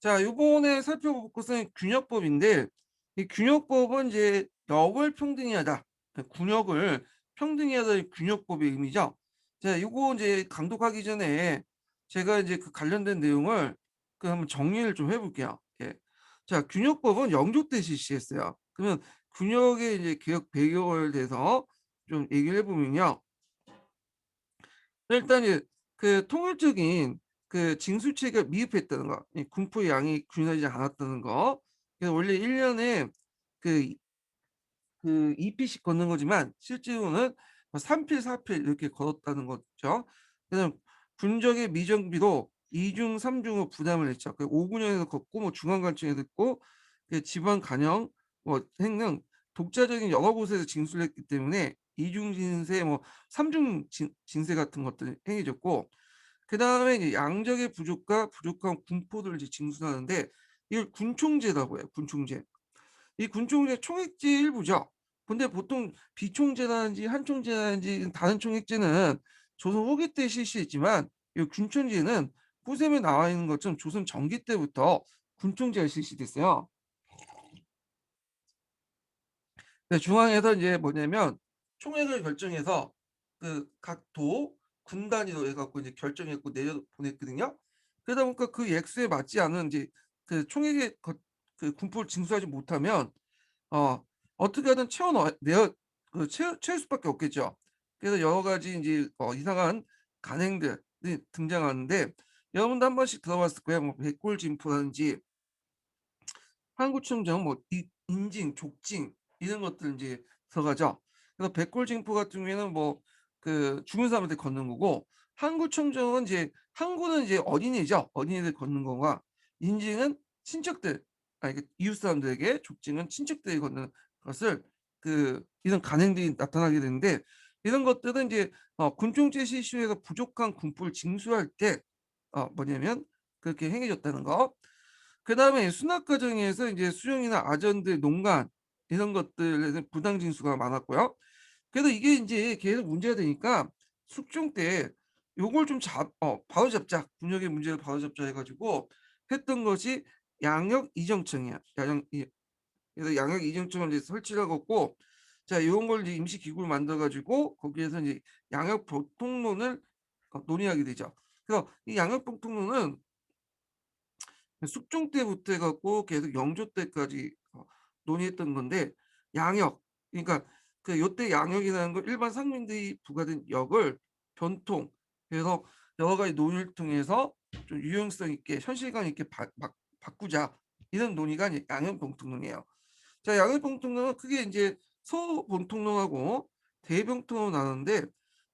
자, 이번에 살펴볼 것은 균형법인데, 이 균형법은 이제 역을 평등히 하다, 군역을 평등히 하다의 균형법의 의미죠. 자, 이거 이제 강독하기 전에 제가 이제 그 관련된 내용을 한번 정리를 좀 해볼게요. 예. 자, 균형법은 영조 때 실시했어요. 그러면 균형의 이제 개혁 배경에 대해서 좀 얘기를 해보면요. 일단 이제 그 통일적인 그 징수체가 미흡했다는 거, 이 군포의 양이 균일하지 않았다는 거. 그래서 원래 1년에 그, 그 2필씩 걷는 거지만 실제로는 3필, 4필 이렇게 걸었다는 거죠. 그래서 군적의 미정비로 2중, 3중을 부담을 했죠. 그 5군역에서 걷고 뭐 중앙관청에 듣고 그 지방 간영 뭐 행령 독자적인 여러 곳에서 징수를 했기 때문에 이중 진세 뭐 삼중 진세 같은 것들 행해졌고, 그 다음에 이제 양적의 부족과 부족한 군포들을 이제 징수하는데 이걸 군총제라고 해요. 군총제. 이 군총제 총액제 일부죠. 근데 보통 비총제라든지 한총제라든지 다른 총액제는 조선 후기 때 실시했지만 이 군총제는 후셈에 나와 있는 것처럼 조선 전기 때부터 군총제가 실시됐어요. 중앙에서 이제 뭐냐면 총액을 결정해서 그 각 도 군 단위로 해갖고 이제 결정했고 내려 보냈거든요. 그러다 보니까 그 액수에 맞지 않은 이제 그 총액의 그 군포를 징수하지 못하면 어 어떻게든 채울 수밖에 없겠죠. 그래서 여러 가지 이제 이상한 간행들이 등장하는데, 여러분도 한 번씩 들어봤을 거예요. 뭐 백골진포라든지 한구청정 뭐 인징, 족징 이런 것들 이제 들어가죠. 그래서 백골징포 같은 경우에는 뭐 그 죽은 사람한테 걷는 거고, 한구청정은 이제 항구는 이제 어린이죠. 어린이들 걷는 거가, 인징은 친척들, 아니 이웃 사람들에게, 족징은 친척들이 걷는 것을 이런 간행들이 나타나게 되는데, 이런 것들은 이제 군종제 실시에서 부족한 군포를 징수할 때 뭐냐면 그렇게 행해졌다는 거. 그 다음에 수납 과정에서 이제 수령이나 아전들, 농간 이런 것들에 부당 징수가 많았고요. 그래서 이게 이제 계속 문제가 되니까 숙종 때 요걸 좀 바로잡자, 군역의 문제를 바로잡자 해가지고 했던 것이 양역 이정청이야. 그래서 양역 이정청을 이제 설치를 하고, 자, 이런 걸 이제 임시 기구를 만들어 가지고 거기에서 이제 양역 보통론을 논의하게 되죠. 그래서 이 양역 보통론은 숙종 때부터 해갖고 계속 영조 때까지 논의했던 건데, 양역, 그러니까 그 요때 양역이라는 걸 일반 상민들이 부과된 역을 변통, 그래서 여러 가지 논의를 통해서 좀 유용성 있게 현실감 있게 바꾸자, 이런 논의가 이제 양역 병통론이에요. 자, 양역 병통론은 크게 이제 소병통론하고 대병통론으로 나누는데,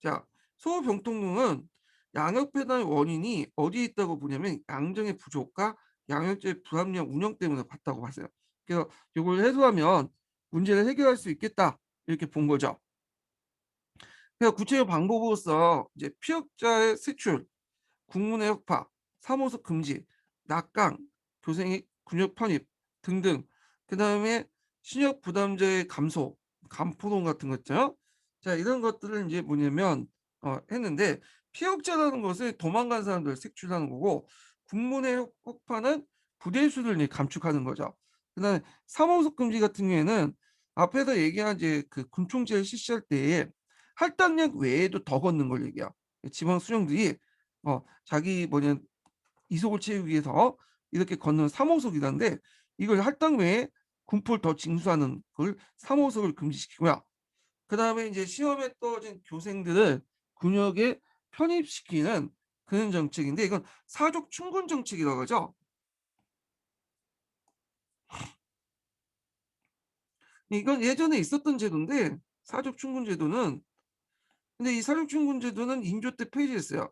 자, 소병통론은 양역 폐단의 원인이 어디에 있다고 보냐면 양정의 부족과 양역제 불합리한 운영 때문에 봤다고 봤어요. 그래서 이걸 해소하면 문제를 해결할 수 있겠다, 이렇게 본 거죠. 그래서 구체적 방법으로서 이제 피역자의 세출, 국문의 혁파, 사모석 금지, 낙강, 교생의 군역 편입 등등, 그 다음에 신역 부담자의 감소, 감포동 같은 거 있죠. 자, 이런 것들을 이제 뭐냐면 했는데, 피역자라는 것을 도망간 사람들 색출하는 거고, 국문의 혁파는 부대 수를 이제 감축하는 거죠. 그다음에 사모석 금지 같은 경우에는 앞에서 얘기한 이제 그 군총제를 실시할 때에 할당량 외에도 더 걷는 걸 얘기해요. 지방 수령들이 자기 이속을 채우기 위해서 이렇게 걷는 삼호석이라는데, 이걸 할당 외에 군포를 더 징수하는 걸 삼호석을 금지시키고요. 그 다음에 이제 시험에 떨어진 교생들을 군역에 편입시키는 그런 정책인데, 이건 사족 충군 정책이라고 하죠. 이건 예전에 있었던 제도인데, 사족 충군 제도는, 근데 이 사족 충군 제도는 인조 때 폐지했어요.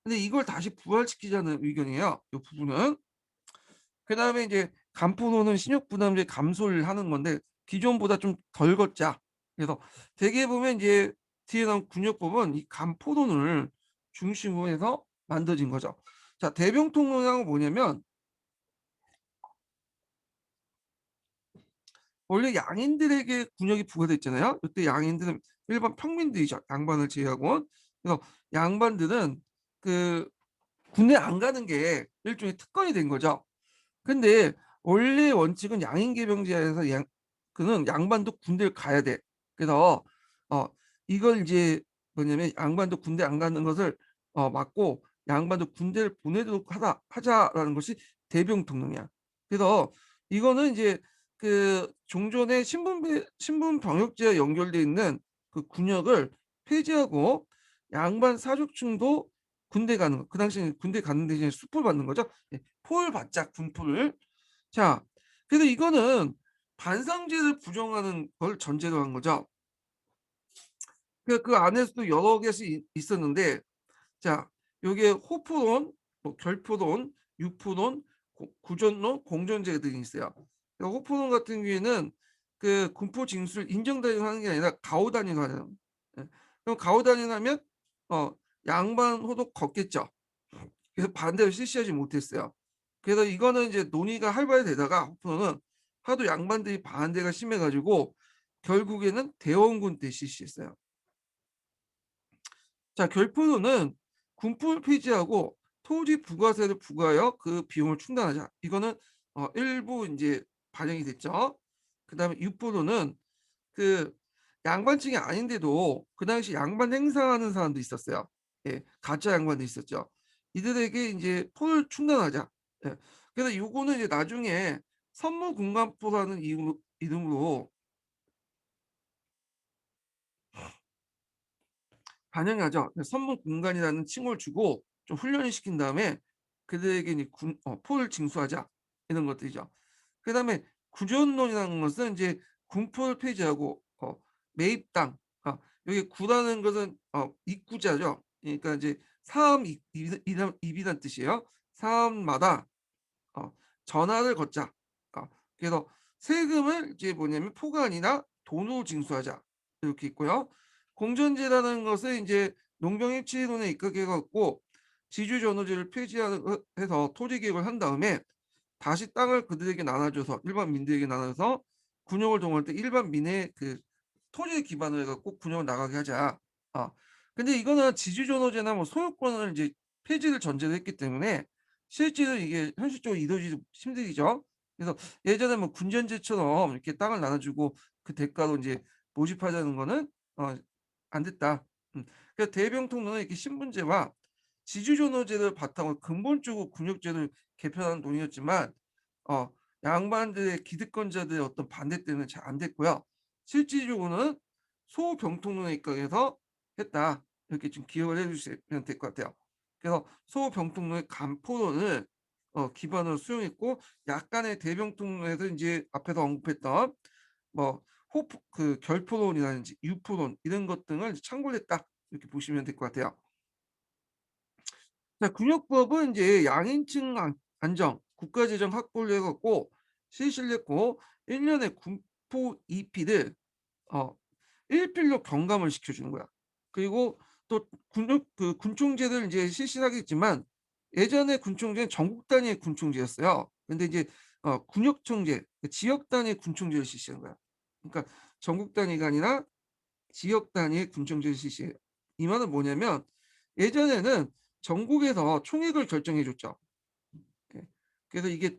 근데 이걸 다시 부활시키자는 의견이에요. 이 부분은. 그 다음에 이제 간포도는 신용 부담제 감소를 하는 건데 기존보다 좀 덜 걷자. 그래서 대개 보면 이제 뒤에 나온 군역법은 이 간포도를 중심으로 해서 만들어진 거죠. 자, 대병통론은 뭐냐면, 원래 양인들에게 군역이 부과됐잖아요. 이때 양인들은 일반 평민들이죠. 양반을 제외하고. 그래서 양반들은 그 군대 안 가는 게 일종의 특권이 된 거죠. 근데 원래 원칙은 양인계병제에서 그는 양반도 군대를 가야 돼. 그래서 어 이걸 이제 뭐냐면 양반도 군대 안 가는 것을 막고 양반도 군대를 보내도록 하자라는 것이 대병통령이야. 그래서 이거는 이제 그 종전에 신분 병역제와 연결돼 있는 그 군역을 폐지하고 양반 사족층도 군대 가는 거. 그 당시에 군대 가는 대신에 수포를 받는 거죠. 예, 포를 받자 군포를. 자, 그래서 이거는 반상제를 부정하는 걸 전제로 한 거죠. 그 안에서도 여러 개씩 있었는데, 자, 요게 호프론, 뭐 결포론, 유포론, 구전론, 공전제 등이 있어요. 그러니까 호프론 같은 경우에는 그 군포 징수를 인정단위로 하는 게 아니라 가오 단위로 하는. 예. 그럼 가오 단위로 하면 어 양반 호도 걷겠죠. 그래서 반대로 실시하지 못했어요. 그래서 이거는 이제 논의가 활발되다가 호프로는 하도 양반들이 반대가 심해가지고 결국에는 대원군 때 실시했어요. 자, 결포로는 군포를 폐지하고 토지 부가세를 부과하여 그 비용을 충당하자. 이거는 일부 이제 반영이 됐죠. 그다음에 육포로는 그 양반층이 아닌데도 그 당시 양반 행사하는 사람도 있었어요. 예, 가짜 양반도 있었죠. 이들에게 이제 포를 충당하자. 예, 그래서 요거는 이제 나중에 선무군관포라는 이름으로 반영하죠. 선무군관이라는 칭호를 주고 좀 훈련을 시킨 다음에 그들에게 이제 포를 징수하자 이런 것들이죠. 그다음에 구전론이라는 것은 이제 군포를 폐지하고 매입 땅, 여기 구라는 것은 입구자죠. 그러니까 이제 사암 입이란 뜻이에요. 사암마다 전환을 걷자. 그래서 세금을 이제 뭐냐면 포간이나 돈으로 징수하자 이렇게 있고요. 공전제라는 것을 이제 농경일치론에 입각해 갖고 지주전호제를 폐지해서 토지 개혁을 한 다음에 다시 땅을 그들에게 나눠줘서 일반 민들에게 나눠서 군용을 동원할 때 일반 민의 그 토지에 기반을 해갖고 군용을 나가게 하자. 아, 근데 이거는 지주전호제나 뭐 소유권을 이제 폐지를 전제로 했기 때문에 실제로 이게 현실적으로 이루어지기 힘들죠. 그래서 예전에 뭐 군전제처럼 이렇게 땅을 나눠주고 그 대가로 이제 모집하자는 거는 안 됐다. 그래서 대병통론은 이렇게 신분제와 지주전호제를 바탕으로 근본적으로 군역제를 개편하는 논의였지만 어, 양반들의 기득권자들의 어떤 반대 때문에 잘 안 됐고요. 실질적으로는 소병통론에 입각해서 했다. 이렇게 좀 기억을 해주시면 될 것 같아요. 그래서 소병통론의 간포론을 기반으로 수용했고 약간의 대병통론에서 이제 앞에서 언급했던 뭐 호프 그 결포론이라든지 유포론 이런 것 등을 참고를 했다. 이렇게 보시면 될 것 같아요. 자, 군역법은 이제 양인층 안정, 국가재정 확보를 해갖고 실시를 했고 1년에 군포 2필을 어 1필로 경감을 시켜주는 거야. 그리고 또 군총제를 이제 실시하겠지만 예전에 군총제는 전국 단위의 군총제였어요. 근데 이제 군역총제, 지역 단위의 군총제를 실시하는 거야. 그러니까 전국 단위가 아니라 지역 단위의 군청제 실시해요. 이 말은 뭐냐면 예전에는 전국에서 총액을 결정해 줬죠. 예. 그래서 이게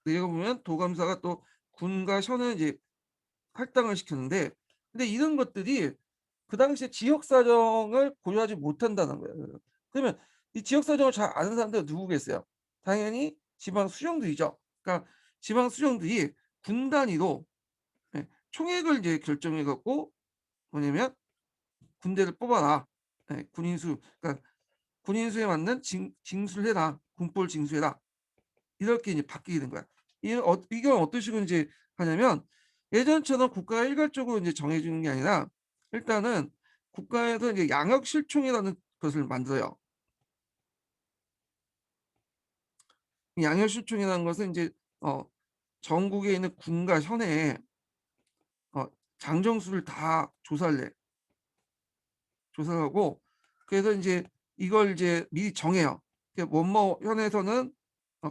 내가 보면 도감사가 또 군과 현을 이제 할당을 시켰는데 근데 이런 것들이 그 당시에 지역 사정을 고려하지 못한다는 거예요. 그러면 이 지역 사정을 잘 아는 사람들은 누구겠어요? 당연히 지방 수령들이죠. 그러니까 지방 수령들이 군 단위로 총액을 이제 결정해 갖고 뭐냐면 군대를 뽑아라. 군인수, 그러니까 군인수에 맞는 징수를 해라. 군법을 징수해라. 이렇게 이제 바뀌게 된 거야. 이건 어떤 식으로 이제 하냐면 예전처럼 국가가 일괄적으로 이제 정해주는 게 아니라 일단은 국가에서 이제 양역 실총이라는 것을 만들어요. 양역 실총이라는 것은 이제 전국에 있는 군과 현에 어, 장정수를 다 조사하고 그래서 이제 이걸 이제 미리 정해요. 원모 현에서는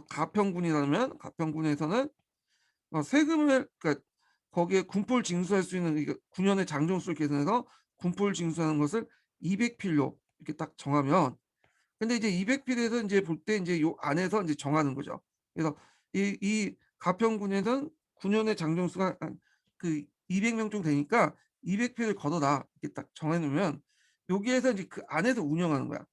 가평군이라면 가평군에서는 세금을 그러니까 거기에 군포를 징수할 수 있는 군현의 장정수를 계산해서 군포를 징수하는 것을 200필로 이렇게 딱 정하면 근데 이제 200필에서 이제 볼 때 이제 요 안에서 이제 정하는 거죠. 그래서 이 가평군에는 9년의 장정수가 한 그 200명 정도 되니까 200표를 걷어라 이렇게 딱 정해놓으면 여기에서 이제 그 안에서 운영하는 거야.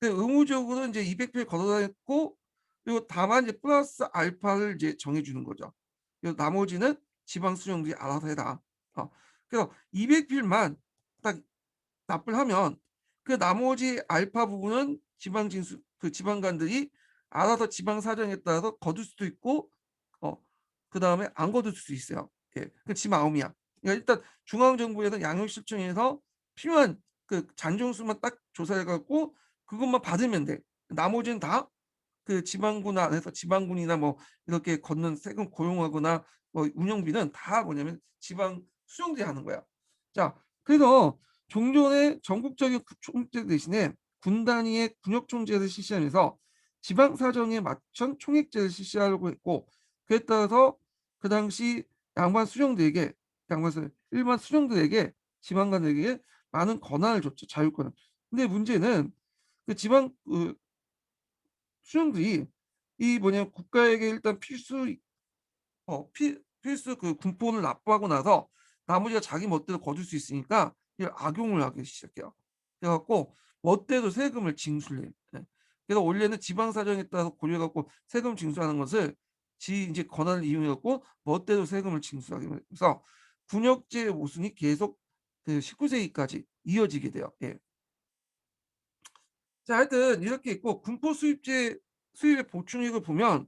근데 의무적으로 이제 200표를 걷어다녔고 그리고 다만 이제 플러스 알파를 이제 정해주는 거죠. 그리고 나머지는 지방 수령들이 알아서 해라. 그래서 200필만 딱 납부를 하면 그 나머지 알파 부분은 지방 진수 그 지방관들이 알아서 지방 사정에 따라서 거둘 수도 있고 어 그다음에 안 거둘 수 있어요. 예. 그 지 마음이야. 그러니까 일단 중앙 정부에서 양육실청에서 필요한 그 잔존수만 딱 조사해 갖고 그것만 받으면 돼. 나머지는 다 그 지방군 안에서 지방군이나 뭐 이렇게 걷는 세금 고용하거나 뭐 운영비는 다 뭐냐면 지방 수령들이 하는 거야. 자, 그래서 종전에 전국적인 총재 대신에 군 단위의 군역 총재를 실시하면서 지방 사정에 맞춘 총액제를 실시하려고 했고 그에 따라서 그 당시 양반 수령들에게 일반 수령들에게 지방관들에게 많은 권한을 줬죠. 자율권을. 근데 문제는 그 지방 수령들이 이 뭐냐면 국가에게 일단 필수 그 군포를 납부하고 나서 나머지가 자기 멋대로 거둘 수 있으니까 이걸 악용을 하기 시작해요. 그래 갖고 멋대로 세금을 징수를 해요. 예. 그래서 원래는 지방 사정에 따라서 고려해 갖고 세금 징수하는 것을 지 이제 권한을 이용해 갖고 멋대로 세금을 징수하게 돼서 군역제 모순이 계속 그 19세기까지 이어지게 돼요. 예. 자, 하여튼 이렇게 있고 군포 수입제 수입의 보충액을 보면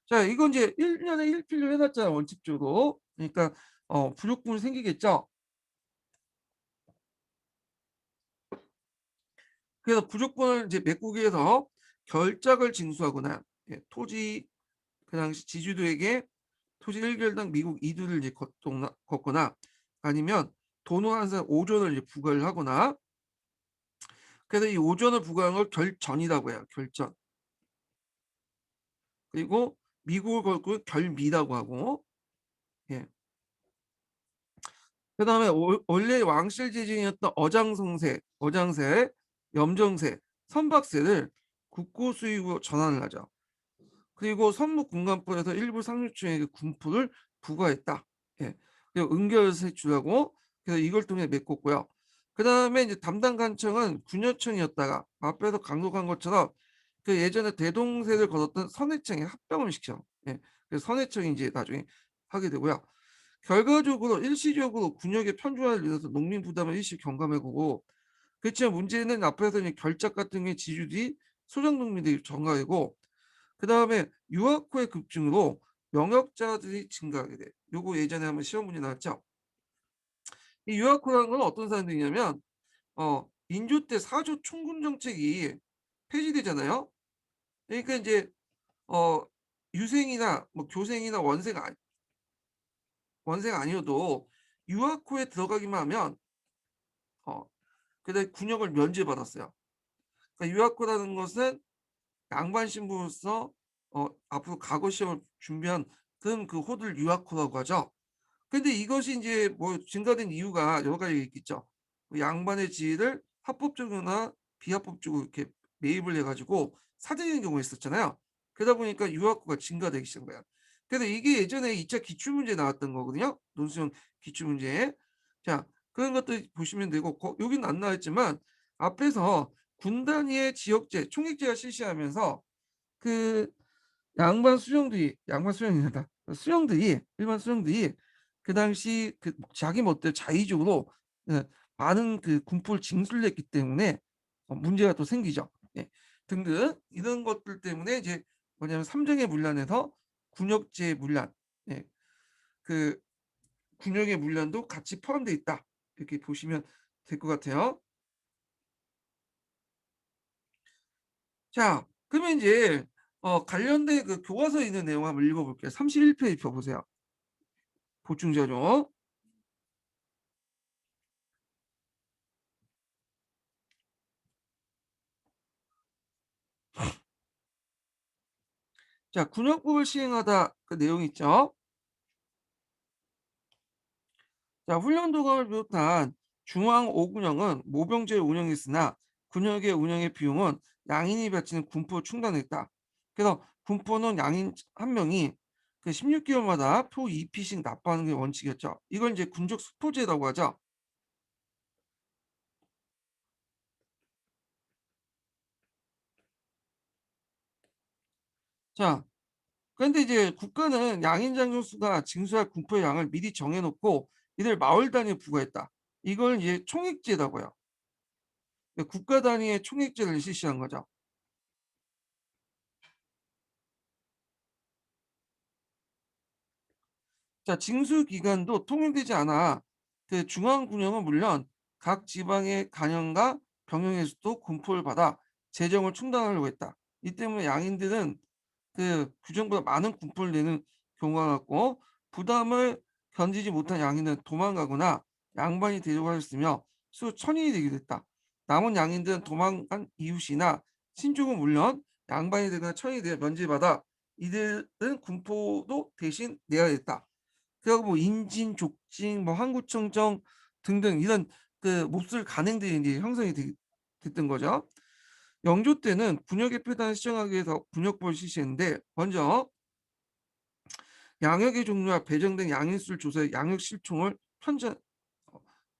자, 이건 이제 1년에 1필로 해놨잖아, 원칙적으로. 그러니까 부족분이 생기겠죠. 그래서 부족분을 이제 메꾸기위해서 결작을 징수하거나 예, 토지 그 당시 지주들에게 토지 1결당 미국 2두를 이제 걷거나 아니면 돈을 한산 5전을 이제 부과를 하거나 그래서 이 5전을 부과한 걸 결전이라고 해요. 결전. 그리고 미국을 걸고 결미라고 하고 예. 그다음에 원래 왕실 재진이었던 어장세, 염정세, 선박세를 국고 수입으로 전환을 하죠. 그리고 선무군관법에서 일부 상류층에게 군포를 부과했다. 예. 그리고 은결을 세출하고 그래서 이걸 통해 메꿨고요. 그다음에 이제 담당 관청은 군여청이었다가 앞에서 강조한 것처럼 그 예전에 대동세를 거뒀던 선해청에 합병을 시켜. 예. 그래서 선해청이 이제 나중에 하게 되고요. 결과적으로 일시적으로 군역의 편중화를 인해서 농민 부담을 일시 경감해보고 그렇지만 문제는 앞에서 결작 같은 게 지주들이 소작 농민들이 증가하고 그 다음에 유학 후의 급증으로 영역자들이 증가하게 돼. 요거 예전에 한번 시험 문제 나왔죠. 이 유학 후라는 건 어떤 사람들이냐면 민주 때 사조 총군 정책이 폐지되잖아요. 그러니까 이제 어 유생이나 뭐 교생이나 원생 아니어도 유학 후에 들어가기만 하면 그다음에 군역을 면제받았어요. 그러니까 유학후라는 것은 양반 신부로서 앞으로 과거 시험을 준비한 그런 그 호들 유학후라고 하죠. 근데 이것이 이제 뭐 증가된 이유가 여러 가지 있겠죠. 그 양반의 지위를 합법적이나 비합법적으로 이렇게 매입을 해가지고 사들이는 경우가 있었잖아요. 그러다 보니까 유학후가 증가되기 시작한 거야. 그래서 이게 예전에 2차 기출문제 나왔던 거거든요. 논술형 기출문제. 자, 그런 것들 보시면 되고 여기는 안 나왔지만 앞에서 군 단위의 지역제, 총액제가 실시하면서 그 양반 수령이란다. 수령들이 일반 수령들이 그 당시 그 자기 멋대로 자의적으로 예, 많은 그 군포를 징수했기 때문에 문제가 또 생기죠. 예, 등등 이런 것들 때문에 이제 뭐냐면 삼정의 문란에서 군역제 문란, 예, 그 군역의 문란도 같이 포함되어 있다. 이렇게 보시면 될 것 같아요. 자, 그러면 이제 관련된 그 교과서에 있는 내용 한번 읽어볼게요. 31페이지 펴보세요. 보충 자료. 자, 군역법을 시행하다 그 내용 있죠. 자, 훈련도감을 비롯한 중앙 5군역은 모병제를 운영했으나 군역의 운영의 비용은 양인이 바치는 군포 충당했다. 그래서 군포는 양인 한 명이 그 16개월마다 표 2피씩 납부하는 게 원칙이었죠. 이걸 이제 군적 수포제라고 하죠. 자, 그런데 이제 국가는 양인 장정수가 징수할 군포의 양을 미리 정해놓고 이들 마을 단위에 부과했다. 이걸 이제 총액제라고요. 국가 단위의 총액제를 실시한 거죠. 자, 징수 기간도 통일되지 않아 그 중앙 군영은 물론 각 지방의 간영과 병영에서도 군포를 받아 재정을 충당하려고 했다. 이 때문에 양인들은 그 규정보다 많은 군포를 내는 경우가 많고 부담을 견디지 못한 양인은 도망가거나 양반이 되려고 하였으며 수 천인이 되기도 했다. 남은 양인들은 도망간 이웃이나 친족은 물론 양반이 되거나 천인이 되어 면제받아 이들은 군포도 대신 내야 했다. 그리고 뭐 인진, 족진, 뭐 항구청정 등등 이런 그 몹쓸 간행들이 이제 형성이 됐던 거죠. 영조 때는 군역의 표단을 시정하기 위해서 군역법을 실시했는데 먼저 양역의 종류와 배정된 양인수를 조사해 양역 실총을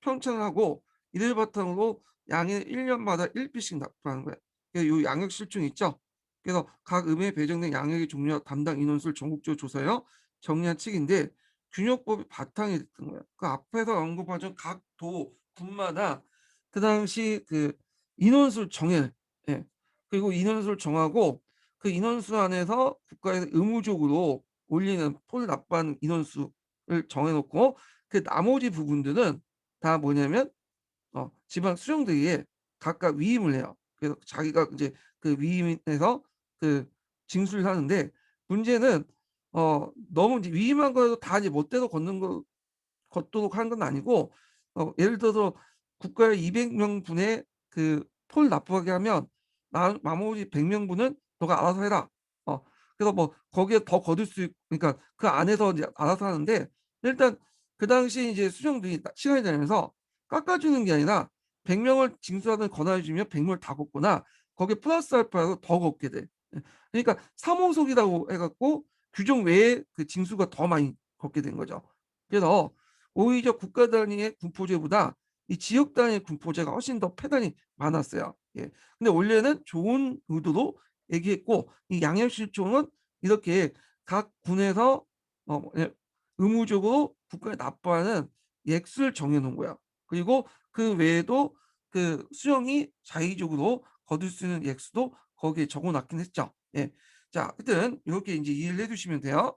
편찬하고 이를 바탕으로 양인 1년마다 1비씩 납부하는 거예요. 이 양역 실총 있죠. 그래서 각 음에 배정된 양역의 종류와 담당 인원수를 전국적으로 조사하여 정리한 책인데 균역법이 바탕이 됐던 거예요. 그 앞에서 언급하던 각 도 군마다 그 당시 그 인원수를 정해, 예. 그리고 인원수를 정하고 그 인원수 안에서 국가에서 의무적으로 올리는 폴 납부하는 인원수를 정해놓고 그 나머지 부분들은 다 뭐냐면 지방 수령대회에 각각 위임을 해요. 그래서 자기가 이제 그 위임해서 그 징수를 하는데 문제는 너무 이제 위임한 거에도 다 이제 멋대로 걷도록 한 건 아니고 예를 들어서 국가의 200명분의 그 폴 납부하게 하면 나머지 100명분은 너가 알아서 해라. 어, 그래서 뭐 거기에 더 거둘 수 그러니까 그 안에서 이제 알아서 하는데 일단 그 당시 이제 수령들이 시간이 지나면서 깎아주는 게 아니라 100명을 징수하든 권한해주면 100명을 다 걷거나 거기에 플러스 알파로 더 걷게 돼. 그러니까 3호속이라고 해갖고 규정 외에 그 징수가 더 많이 걷게 된 거죠. 그래서 오히려 국가 단위의 군포제보다 이 지역 단위의 군포제가 훨씬 더 폐단이 많았어요. 예. 근데 원래는 좋은 의도로 얘기했고 이 양형실종은 이렇게 각 군에서 예, 의무적으로 국가에 납부하는 액수를 정해놓은 거야. 그리고 그 외에도 그 수령이 자의적으로 거둘 수 있는 액수도 거기에 적어놨긴 했죠. 예. 자, 하여튼 이렇게 이제 이해를 해주시면 돼요.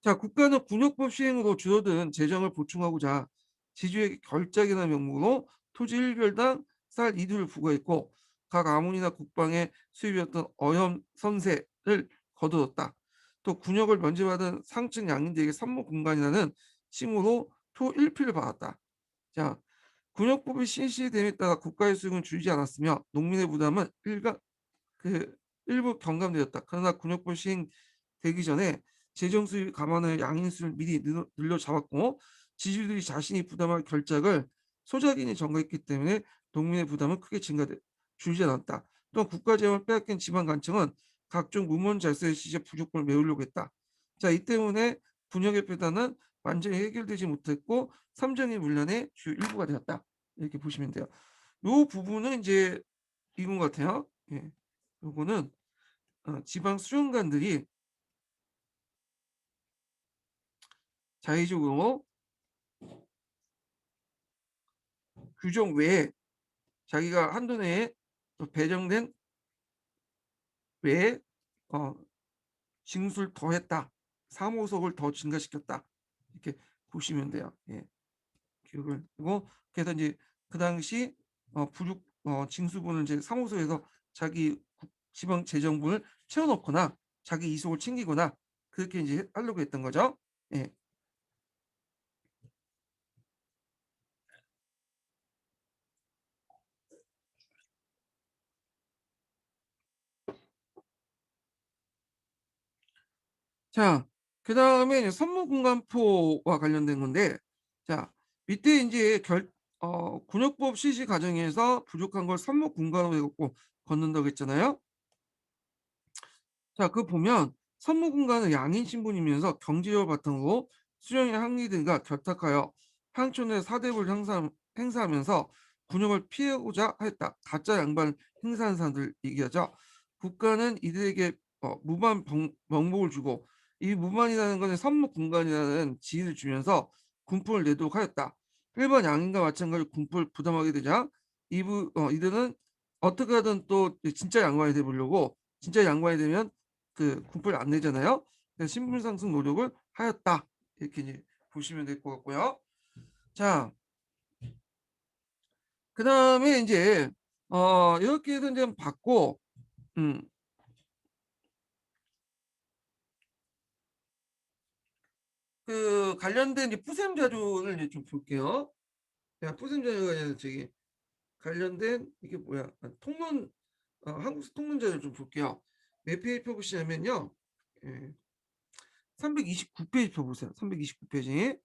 자, 국가는 군역법 시행으로 줄어든 재정을 보충하고자 지주에게 결작이라는 명목으로 토지 1별당 쌀 2두를 부과했고 각 아문이나 국방의 수입이었던 어염 선세를 거두었다. 또 군역을 면제받은 상층 양인들에게 산모공간이라는 칭호로 표 1피를 받았다. 자, 군역법이 실시됨에 따라 국가의 수익은 줄지 않았으며 농민의 부담은 그 일부 경감되었다. 그러나 군역법 시행되기 전에 재정 수입 감안하여 양인수를 미리 늘려 잡았고 지주들이 자신이 부담할 결작을 소작인이 전가했기 때문에 농민의 부담은 크게 줄지 않았다. 또한 국가 재원을 빼앗긴 지방간청은 각종 무문 잘세의 시제 부족분을 메우려고 했다. 자, 이 때문에 군역의 폐단은 완전히 해결되지 못했고 삼정의 문란의 주요 일부가 되었다. 이렇게 보시면 돼요. 이 부분은 이제 이건 것 같아요. 예. 요거는 지방 수련관들이 자의적으로 규정 외에 자기가 한도 내에 배정된 외에 어, 징수를 더했다. 사모석을 더 증가시켰다. 이렇게 보시면 돼요. 예. 기억을 하고 그래서 이제 그 당시 부족 징수분을 이제 사무소에서 자기 지방 재정분을 채워놓거나 자기 이속을 챙기거나 그렇게 이제 하려고 했던 거죠. 예. 자, 그 다음에 선무공간포와 관련된 건데, 자, 밑에 이제 군역법 실시 과정에서 부족한 걸 선무공간으로 해갖고 걷는다고 했잖아요. 자, 그 보면 선무군가는 양인 신분이면서 경제력을 바탕으로 수령의 항리 등과 결탁하여 향촌의 사대부를 행사하면서 군역을 피하고자 했다. 가짜 양반 행사하는 사람들 얘기하죠. 국가는 이들에게 무반 명목을 주고, 이 무반이라는 것은 선무군관이라는 지위를 주면서 군포를 내도록 하였다. 일반 양인과 마찬가지로 군포를 부담하게 되자 이들은 어떻게 하든 또 진짜 양반이 되보려고, 진짜 양반이 되면 그 군포를 안 내잖아요. 그래서 신분 상승 노력을 하였다. 이렇게 이제 보시면 될 것 같고요. 자, 그 다음에 이제 이렇게 좀 받고, 음, 그 관련된 이제 푸셈자료를 이제 좀 볼게요. 제가 푸셈자료가 아니라 저기 관련된 이게 뭐야? 통론, 한국사 통론자료 좀 볼게요. 몇 페이지 펴보시냐면요. 예, 329페이지 펴보세요. 329페이지.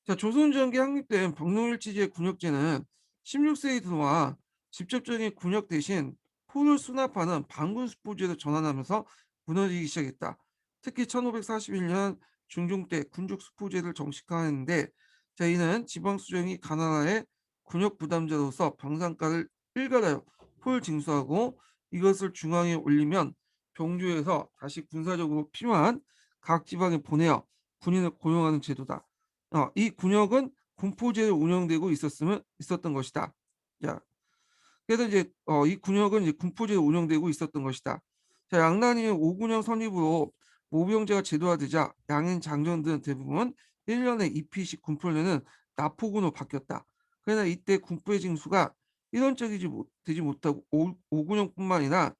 자, 조선전기 확립된 박농일치제 군역제는 16세기 들어와 직접적인 군역 대신 포를 수납하는 반군 수포제로 전환하면서 무너지기 시작했다. 특히 1541년 중종 때 군족 수포제를 정식화했는데, 자, 이는 지방 수령이 가나다의 군역 부담자로서 방산가를 일괄하여 포를 징수하고 이것을 중앙에 올리면 병조에서 다시 군사적으로 필요한 각 지방에 보내어 군인을 고용하는 제도다. 이 군역은 군포제로 운영되고 있었던 것이다. 자, 그래서 이제 이 군역은 이제 군포제로 운영되고 있었던 것이다. 자, 양난이 오군영 선입으로 모병제가 제도화되자 양인 장정들은 대부분 1년에 2피씩 군포를 내는 나포군으로 바뀌었다. 그러나 이때 군포의 징수가 되지 못하고 오군영뿐만 아니라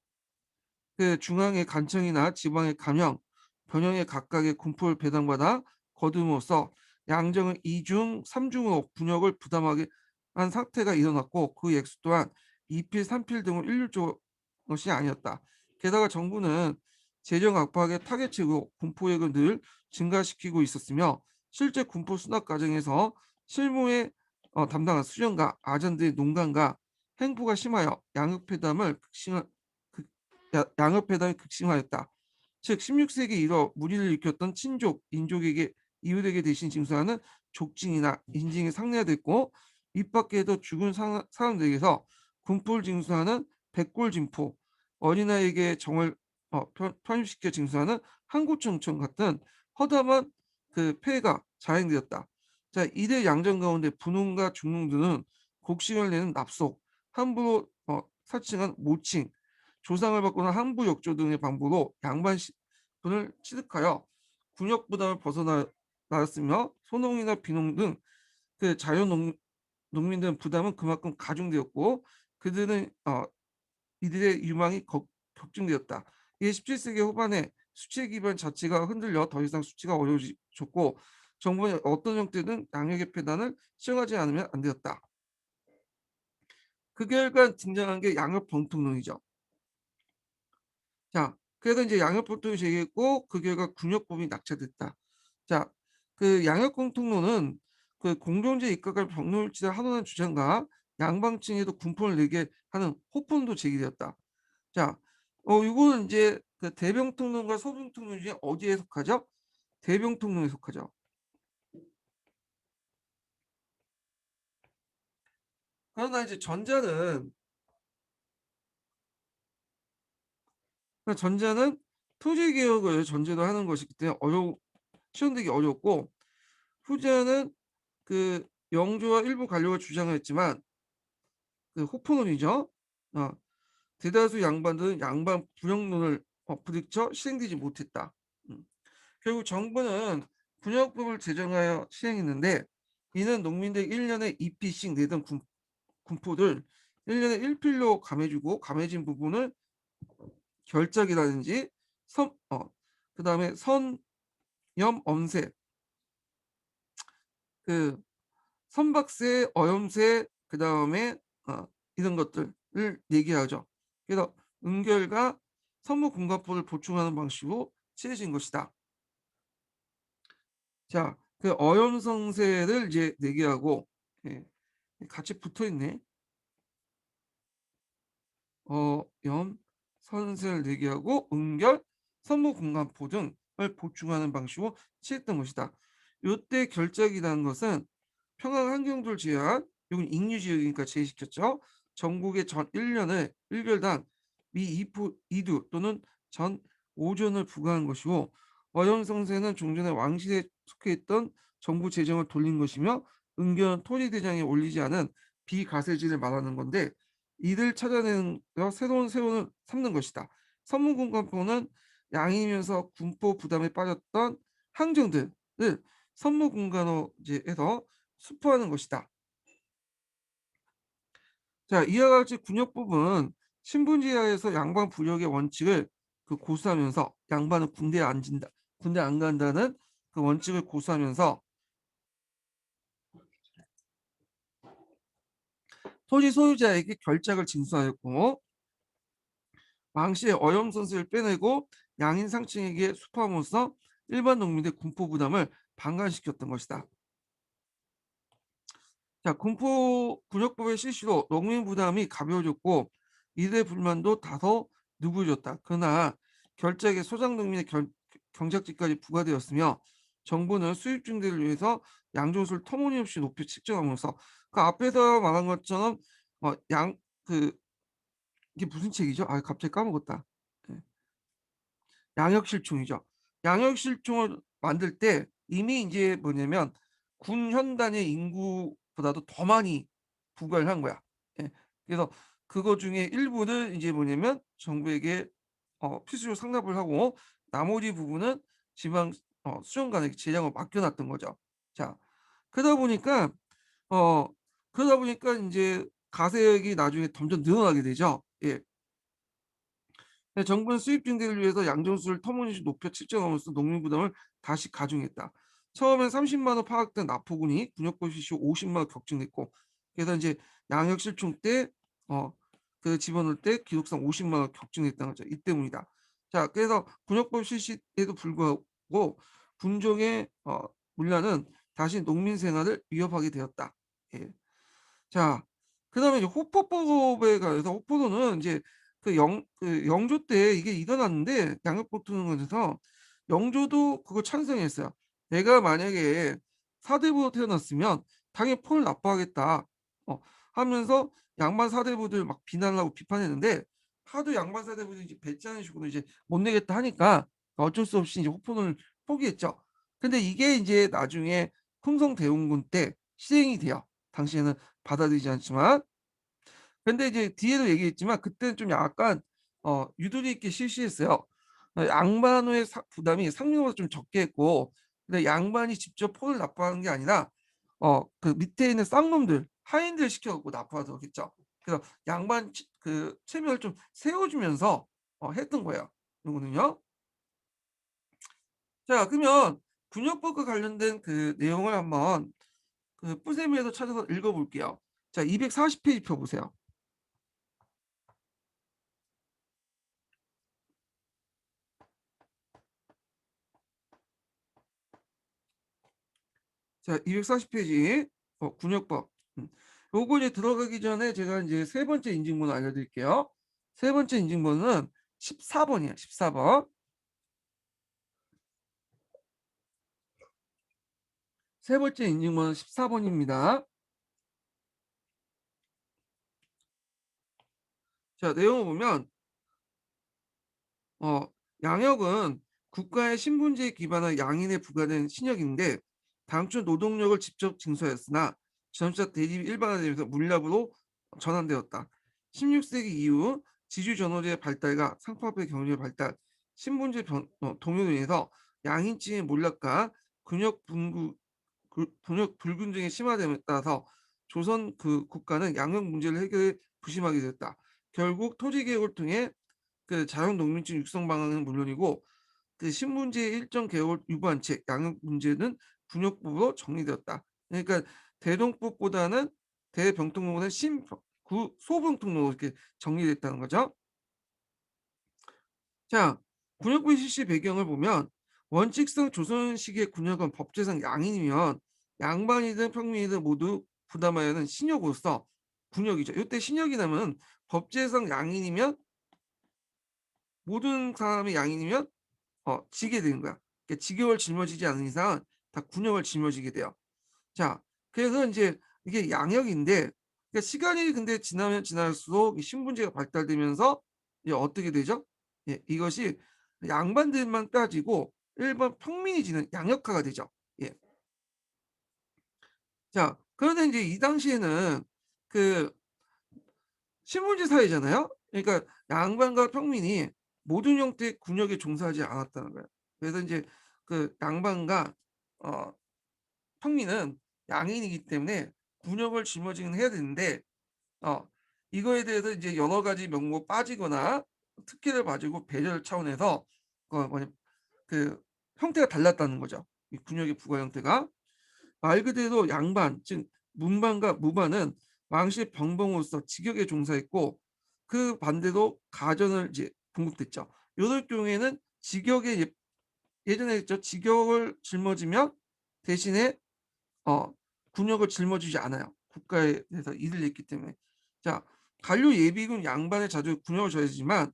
그 중앙의 간청이나 지방의 감형, 변형의 각각의 군포를 배당받아 거둠으로써 양정은 2중, 3중으로 군역을 부담하게 한 사태가 일어났고, 그 액수 또한 2필, 3필 등을 일률적인 것이 아니었다. 게다가 정부는 재정 압박의 타겟책으로 군포액을 늘 증가시키고 있었으며, 실제 군포 수납 과정에서 실무에 담당한 수령과 아전들의 농간과 행포가 심하여 양극회담이 극심하였다. 즉 16세기 이후 무리를 일으켰던 친족, 인족에게 이웃에게 대신 징수하는 족징이나 인징이 상례화됐고, 입밖에도 죽은 사람들에게서 군포를 징수하는 백골징포, 어린아이에게 정을 편입시켜 징수하는 항구청청 같은 허다한 그 폐해가 자행되었다. 자, 이들 양정 가운데 분홍과 중농들은 곡식을 내는 납속, 함부로 사칭한 모칭, 조상을 바꾸는 항부 역조 등의 방법으로 양반분을 취득하여 군역 부담을 벗어나였으며, 소농이나 비농 등 그 자연농민들의 부담은 그만큼 가중되었고, 그들은 이들의 유망이 격증되었다. 이게 17세기 후반에 수치 기반 자치가 흔들려 더 이상 수치가 어려워졌고, 정부는 어떤 형태든 양역의 폐단을 시행하지 않으면 안 되었다. 그 결과 등장한 게 양역 병통론이죠. 자, 그래서 이제 양역보통이 제기했고, 그 결과 군역법이 낙찰됐다. 자, 그 양역공통론은 그 공정제 입각할 병로일치를 하도하는 주장과 양방층에도 군포를 내게 하는 호폰도 제기되었다. 자, 이거는 이제 그 대병통론과 소병통론 중에 어디에 속하죠? 대병통론에 속하죠. 그러나 이제 전자는 토지 개혁을 전제로 하는 것이기 때문에 시행되기 어렵고, 후자는 그 영조와 일부 관료가 주장했지만 그 호포론이죠. 어, 대다수 양반들은 양반 분영론을 부딪혀 시행되지 못했다. 음. 결국 정부는 분영법을 제정하여 시행했는데, 이는 농민들 1년에 2피씩 내던 군포들 1년에 1필로 감해주고, 감해진 부분을 결작이라든지 그다음에 선염 엄세, 그 선박세, 어염세, 그 다음에 이런 것들을 얘기하죠. 그래서 은결과 선무공과포를 보충하는 방식으로 취해진 것이다. 자, 그 어염성세를 이제 얘기하고, 예. 같이 붙어 있네. 염, 선설 내기하고 응결, 선무공간포 등을 보충하는 방식으로 취했던 것이다. 요때 결작이라는 것은 평양 환경도를 제한, 이건 익류지역이니까 제시켰죠. 전국의 전 1년을 1결당 미 2부 2두 또는 전 5전을 부과한 것이고, 어영성세는 종전에 왕실에 속해 있던 정부 재정을 돌린 것이며, 은견은 토지대장에 올리지 않은 비가세지를 말하는 건데, 이를 찾아내는 새로운 세원을 삼는 것이다. 선무공간포는 양이면서 군포 부담에 빠졌던 항정들을 선무공간호제에서 수포하는 것이다. 자, 이와 같이 군역법은 신분지하에서 양반 부력의 원칙을 고수하면서, 양반은 군대에 앉는다, 군대 안 간다는 그 원칙을 고수하면서 토지 소유자에게 결작을 징수하였고, 왕실의 어염선수를 빼내고 양인 상층에게 수포함으로써 일반 농민의 군포 부담을 방관시켰던 것이다. 자, 군포 군역법의 실시로 농민 부담이 가벼워졌고 이들의 불만도 다소 누그러졌다. 그러나 결작에 소장 농민의 경작지까지 부과되었으며, 정부는 수입 증대를 위해서 양존수를 터무니없이 높여 책정함으로써, 그 앞에서 말한 것처럼 양 이게 무슨 책이죠? 아, 갑자기 까먹었다. 네. 양역실총이죠. 양역실총을 만들 때 이미 이제 뭐냐면 군 현단의 인구보다도 더 많이 부과를 한 거야. 예. 그래서 그거 중에 일부는 이제 뭐냐면 정부에게 필수로 상납을 하고, 나머지 부분은 지방 수정관에게 재량을 맡겨놨던 거죠. 자, 그러다 보니까 어 이제 가세액이 나중에 점점 늘어나게 되죠. 예. 정부는 수입 증대를 위해서 양존수를 터무니없이 높여 측정함으로써 농민 부담을 다시 가중했다. 처음엔 30만 원 파악된 납포군이 군역법 실시 50만 원 격증됐고, 그래서 이제 양역 실총 때 집어넣을 때 기록상 50만 원 격증됐다는 거죠. 이 때문이다. 자, 그래서 군역법 실시에도 불구하고 군종의 문란은 다시 농민 생활을 위협하게 되었다. 예. 자, 그다음에 이제 호포법에 관해서, 호포도는 이제 영조 때 이게 일어났는데, 양육법 두는 것에서 영조도 그거 찬성했어요. 내가 만약에 사대부로 태어났으면 당연히 포를 납부하겠다. 하면서 양반 사대부들 막 비난하고 비판했는데, 하도 양반 사대부들이 이제 배짱이 식으로 이제 못 내겠다 하니까 어쩔 수 없이 이제 호포를 포기했죠. 근데 이게 이제 나중에 흥성대원군 때 시행이 돼요. 당시에는 받아들이지 않지만. 근데 이제 뒤에도 얘기했지만 그때는 좀 약간 유도리 있게 실시했어요. 양반의 부담이 상류보다 좀 적게 했고, 근데 양반이 직접 포를 납부하는 게 아니라 그 밑에 있는 쌍놈들 하인들 시켜갖고 납부하도록 했죠. 그래서 양반 체면을 좀 세워주면서 했던 거예요. 이거는요. 자, 그러면 군역법과 관련된 그 내용을 한번 뿌세미에서 찾아서 읽어볼게요. 자, 240페이지 펴보세요. 자, 240페이지 군역법. 요거 이제 들어가기 전에 제가 이제 세 번째 인증번호 알려드릴게요. 세 번째 인증번호는 14번이에요. 14번. 세 번째 인증번호는 14번입니다. 자, 내용을 보면 어, 양역은 국가의 신분제에 기반한 양인에 부과된 신역인데, 당초 노동력을 직접 징수하였으나 점차 대립이 일반화되면서 물납으로 전환되었다. 16세기 이후 지주전호제의 발달과 상파업의 경제 발달, 신분제 동요로 인해서 양인층의 몰락과 군역 불균등의 심화됨에 따라서 조선 국가는 양역 문제를 해결에 부심하게 되었다. 결국 토지 개혁을 통해 자연 농민층 육성 방안은 물론이고, 신분제의 일정 개혁을 유보한 채 양육 문제는 군역법으로 정리되었다. 그러니까 대동법보다는 대병통로보다는 소병통로로 이렇게 정리됐다는 거죠. 자, 군역법 실시 배경을 보면, 원칙상 조선시기의 군역은 법제상 양인이면 양반이든 평민이든 모두 부담하여야 하는 신역으로서 군역이죠. 이때 신역이라면 법제상 양인이면 모든 사람이 양인이면 지게 되는 거야. 그러니까 직역을 짊어지지 않은 이상은 다 군역을 짊어지게 돼요. 자, 그래서 이제 이게 양역인데 그러니까 시간이 근데 지나면 지날수록 이 신분제가 발달되면서 이제 어떻게 되죠? 예, 이것이 양반들만 따지고 일반 평민이 지는 양역화가 되죠. 예. 자, 그런데 이제 이 당시에는 그 신분제 사회잖아요. 그러니까 양반과 평민이 모든 형태의 군역에 종사하지 않았다는 거예요. 그래서 이제 그 양반과 어, 평민은 양인이기 때문에 군역을 짊어지긴 해야 되는데 어, 이거에 대해서 이제 여러 가지 명목 빠지거나 특혜를 가지고 배려 차원에서 뭐냐 그 형태가 달랐다는 거죠. 이 군역의 부과 형태가 말 그대로 양반 즉 문반과 무반은 왕실 병봉으로서 직역에 종사했고 그 반대로 가전을 이제 공급됐죠. 이럴 경우에는 직역에 예전에 했죠. 직역을 짊어지면 대신에 군역을 짊어지지 않아요. 국가에 대해서 일을 했기 때문에. 자, 관료 예비군 양반의 자주 군역을 져야지만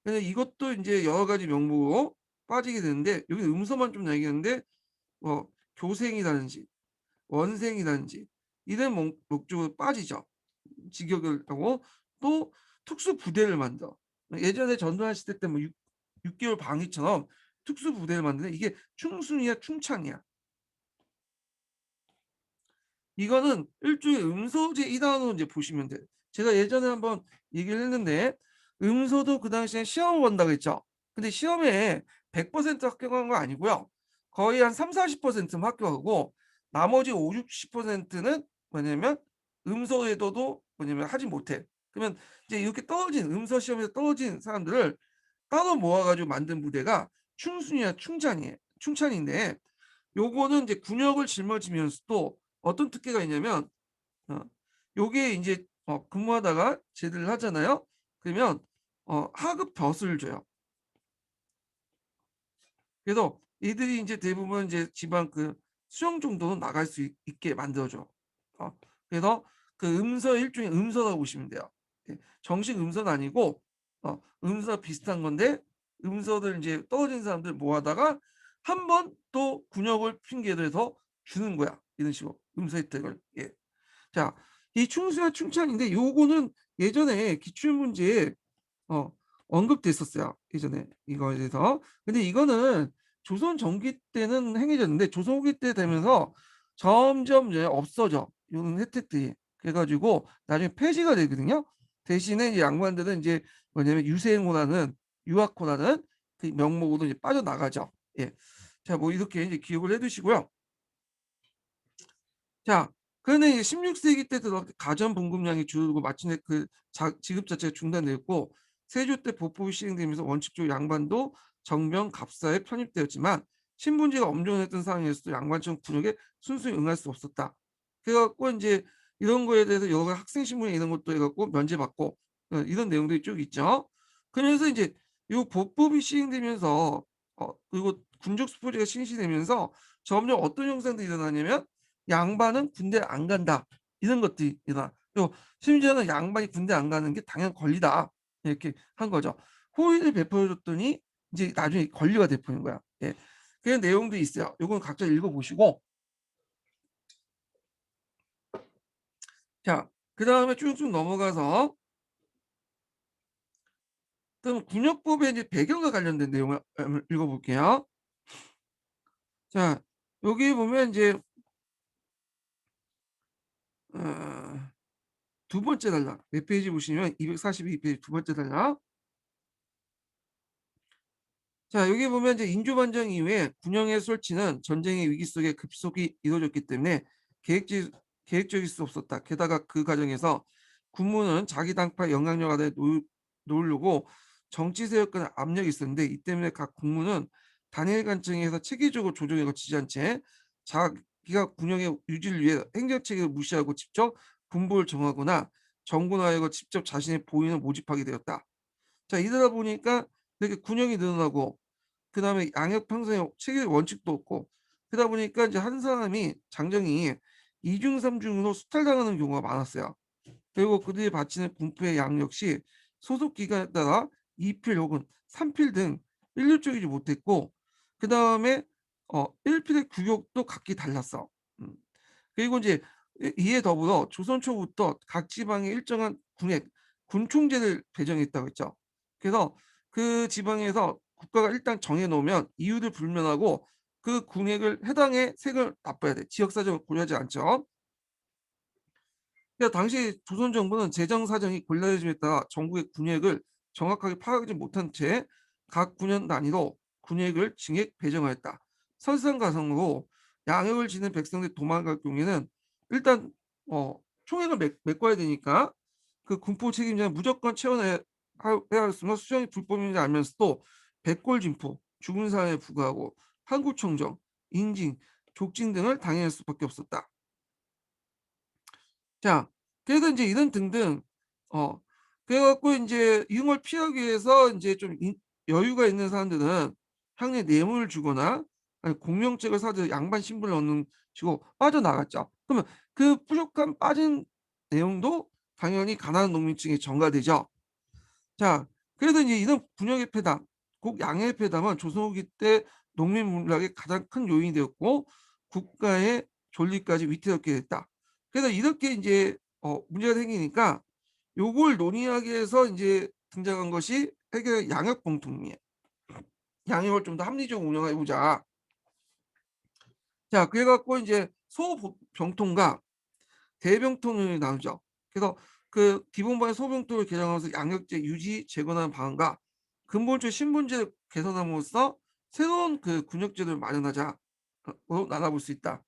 근데 이것도 이제 여러 가지 명목으로 빠지게 되는데 여기 음서만 좀 나뉘는데 교생이라든지 원생이라든지 이런 목적으로 빠지죠. 직역을 하고 또 특수 부대를 만들어. 예전에 전두환 시대 때 뭐 6개월 방위처럼 특수 부대를 만드는 이게 충순이야 충창이야. 이거는 일종의 음소제 이단으로 이제 보시면 돼요. 제가 예전에 한번 얘기를 했는데 음소도 그 당시에 시험을 본다고 했죠. 근데 시험에 100% 합격한 거 아니고요. 거의 한 3, 40%는 합격하고 나머지 5, 60%는 뭐냐면 음소에도도 뭐냐면 하지 못해. 그러면 이제 이렇게 떨어진 음소 시험에서 떨어진 사람들을 따로 모아가지고 만든 부대가 충순이나 충찬인데 요거는 이제 군역을 짊어지면서도 어떤 특혜가 있냐면 어, 요게 이제 근무하다가 제대를 하잖아요. 그러면 하급 벼슬을 줘요. 그래서 이들이 이제 대부분 이제 지방 그 수영 정도는 나갈 수 있게 만들어줘. 그래서 그 음서 일종의 음서라고 보시면 돼요. 예, 정식 음서는 아니고 음서 비슷한 건데 음서들 이제 떨어진 사람들 모아다가 한 번 또 군역을 핑계로 해서 주는 거야. 이런 식으로 음서 혜택을. 예. 자, 이 충수와 충창인데 요거는 예전에 기출문제에 어, 언급됐었어요. 예전에 이거에 대해서. 근데 이거는 조선 전기 때는 행해졌는데 조선 후기 때 되면서 점점 이제 없어져. 이런 혜택들이. 그래가지고 나중에 폐지가 되거든요. 대신에 이제 양반들은 이제 뭐냐면 유생호라는 유학호라는 그 명목으로 이제 빠져나가죠. 예. 자, 뭐 이렇게 이제 기억을 해두시고요. 자, 그런데 이제 16세기 때 들어 가전 공급량이 줄고 마침내 그 지급 자체가 중단되었고 세조 때 보법이 시행되면서 원칙적으로 양반도 정병 갑사에 편입되었지만 신분제가 엄존했던 상황에서도 양반처럼 군역에 순순히 응할 수 없었다. 그래갖고 이제 이런 거에 대해서 여러 학생 신분에 이런 것도 해갖고 면제받고 이런 내용들이 쭉 있죠. 그래서 이제 이 보법이 시행되면서 그리고 군적 수포제가 실시되면서 점점 어떤 현상들이 일어나냐면 양반은 군대 안 간다. 이런 것들이 일어나. 또 심지어는 양반이 군대 안 가는 게 당연 권리다. 이렇게 한 거죠. 호의를 베풀어줬더니 이제 나중에 권리가 돼버린 거야. 예. 그런 내용도 있어요. 요건 각자 읽어보시고. 자, 그 다음에 쭉쭉 넘어가서 그럼 군역법의 이제 배경과 관련된 내용을 읽어볼게요. 자, 여기 보면 이제 어, 두 번째 단락 몇 페이지 보시면 242페이지 두 번째 단락. 자, 여기 보면 이제 인조반정 이후에 군영의 설치는 전쟁의 위기 속에 급속히 이루어졌기 때문에 계획적일 수 없었다. 게다가 그 과정에서 군무는 자기 당파 영향력 아래 놓으려고 정치 세력간 압력이 있었는데 이 때문에 각 군무는 단일 간청에서 체계적으로 조정에 거치지 않은 채 자기가 군영의 유지를 위해 행정체계를 무시하고 직접 군부를 정하거나 정군하여고 직접 자신의 보위를 모집하게 되었다. 자, 이러다 보니까 이렇게 군역이 늘어나고 그다음에 양역 평성의 체계 원칙도 없고 그러다 보니까 이제 한 사람이 장정이 이중삼중으로 수탈당하는 경우가 많았어요. 그리고 그들이 바치는 군포의 양 역시 소속 기간에 따라 2필 혹은 3필 등 일률적이지 못했고 그 다음에 1필의 규격도 각기 달랐어. 음. 그리고 이제 이에 더불어 조선 초부터 각 지방에 일정한 군액, 군총제를 배정했다고 했죠. 그래서 그 지방에서 국가가 일단 정해 놓으면 이유를 불면하고 그 군액을 해당의 세금을 납부해야 돼. 지역 사정을 고려하지 않죠. 그러니까 당시 조선 정부는 재정 사정이 곤란해짐에 따라 전국의 군액을 정확하게 파악하지 못한 채 각 군현 단위로 군액을 징액 배정하였다. 설상가상으로 양역을 지는 백성들이 도망갈 경우에는 일단 총액을 메꿔야 되니까 그 군포 책임자는 무조건 채워내야 했으며 수령이 불법인지 알면서도 백골진포, 죽은 사람에 부과하고 항구청정, 인징, 족진 등을 당해낼 수밖에 없었다. 자, 그래서 이제 이런 등등 어 그래갖고 이제 이런 걸 피하기 위해서 이제 좀 여유가 있는 사람들은 향후에 뇌물을 주거나 아니 공명책을 사서 양반 신분을 얻는 식으로 빠져나갔죠. 그러면 그 부족한 빠진 내용도 당연히 가난한 농민층에 전가되죠. 자, 그래서 이제 이런 분역의 폐담, 국 양의 폐담은 조선 후기 때 농민 문락의 가장 큰 요인이 되었고 국가의 존립까지 위태롭게 됐다. 그래서 이렇게 이제 문제가 생기니까 요걸 논의하기 위해서 이제 등장한 것이 해결 양역 공통이에요. 양역을 좀 더 합리적으로 운영해 보자. 자, 그래갖고 이제 소병통과 대병통을 나누죠. 그래서 그 기본반의 소병통을 개정하면서 양역제 유지 재건하는 방안과 근본적 신분제를 개선함으로써 새로운 그 군역제도를 마련하자로 나눠볼 수 있다.